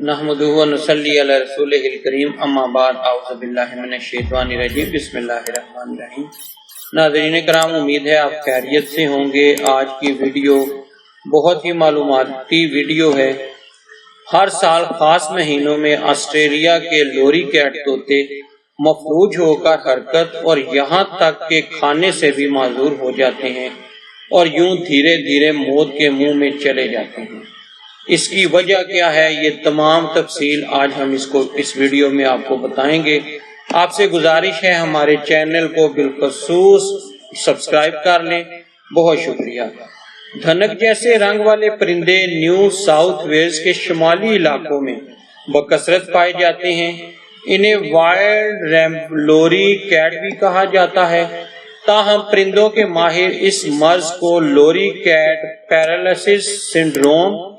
نحمدہ و نصلی علی رسولہ الکریم اما بعد اعوذ باللہ من الشیطان الرجیم بسم اللہ الرحمن الرحیم۔ ناظرین کرام، امید ہے آپ خیریت سے ہوں گے۔ آج کی ویڈیو بہت ہی معلوماتی ویڈیو ہے۔ ہر سال خاص مہینوں میں آسٹریلیا کے لوری کیٹ طوطے مفلوج ہو کر حرکت اور یہاں تک کہ کھانے سے بھی معذور ہو جاتے ہیں اور یوں دھیرے دھیرے موت کے منہ میں چلے جاتے ہیں۔ اس کی وجہ کیا ہے، یہ تمام تفصیل آج ہم اس ویڈیو میں آپ کو بتائیں گے۔ آپ سے گزارش ہے ہمارے چینل کو بالخصوص سبسکرائب کر لیں۔ بہت شکریہ۔ دھنک جیسے رنگ والے پرندے نیو ساؤتھ ویلز کے شمالی علاقوں میں بکثرت پائے جاتے ہیں۔ انہیں وائلڈ لوری کیٹ بھی کہا جاتا ہے، تاہم پرندوں کے ماہر اس مرض کو لوری کیٹ پیرالائسس سنڈروم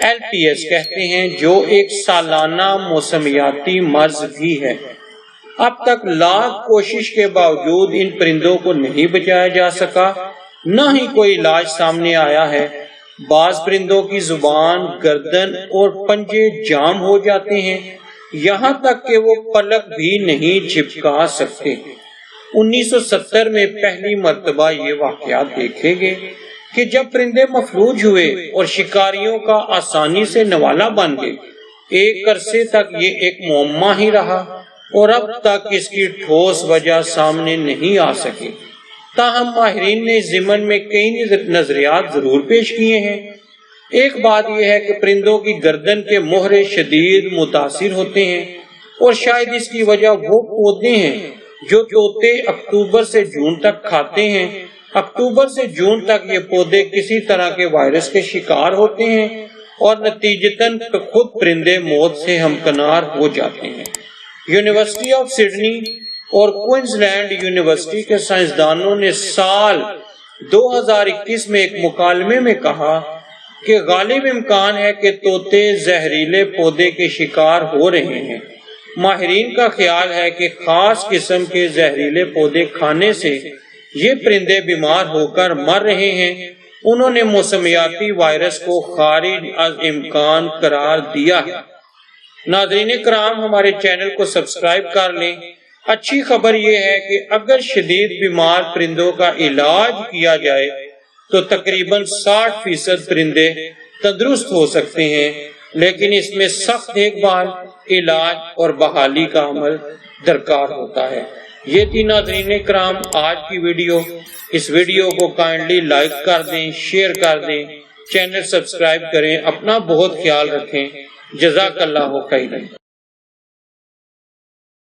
LPS کہتے ہیں، جو ایک سالانہ موسمیاتی مرض بھی ہے۔ اب تک لاکھ کوشش کے باوجود ان پرندوں کو نہیں بچایا جا سکا، نہ ہی کوئی علاج سامنے آیا ہے۔ بعض پرندوں کی زبان، گردن اور پنجے جام ہو جاتے ہیں، یہاں تک کہ وہ پلک بھی نہیں جھپکا سکتے۔ 1970 میں پہلی مرتبہ یہ واقعات دیکھے گئے کہ جب پرندے مفلوج ہوئے اور شکاریوں کا آسانی سے نوالا بن گئے۔ ایک عرصے تک یہ ایک معمہ ہی رہا اور اب تک اس کی ٹھوس وجہ سامنے نہیں آ سکی۔ تاہم ماہرین نے اس ضمن میں کئی نظریات ضرور پیش کیے ہیں۔ ایک بات یہ ہے کہ پرندوں کی گردن کے مہرے شدید متاثر ہوتے ہیں اور شاید اس کی وجہ وہ پودے ہیں جو طوطے اکتوبر سے جون تک کھاتے ہیں۔ اکتوبر سے جون تک یہ پودے کسی طرح کے وائرس کے شکار ہوتے ہیں اور نتیجتاً خود پرندے موت سے ہمکنار ہو جاتے ہیں۔ یونیورسٹی آف سڈنی اور کوئنزلینڈ یونیورسٹی کے سائنسدانوں نے سال 2021 میں ایک مکالمے میں کہا کہ غالب امکان ہے کہ طوطے زہریلے پودے کے شکار ہو رہے ہیں۔ ماہرین کا خیال ہے کہ خاص قسم کے زہریلے پودے کھانے سے یہ پرندے بیمار ہو کر مر رہے ہیں۔ انہوں نے موسمیاتی وائرس کو خارج از امکان قرار دیا ہے۔ ناظرین کرام، ہمارے چینل کو سبسکرائب کر لیں۔ اچھی خبر یہ ہے کہ اگر شدید بیمار پرندوں کا علاج کیا جائے تو تقریباً 60% پرندے تندرست ہو سکتے ہیں، لیکن اس میں سخت دیکھ بھال، علاج اور بحالی کا عمل درکار ہوتا ہے۔ یہ تھی ناظرین کرام آج کی ویڈیو۔ اس ویڈیو کو کائنڈلی لائک کر دیں، شیئر کر دیں، چینل سبسکرائب کریں۔ اپنا بہت خیال رکھیں۔ جزاک اللہ خیرا۔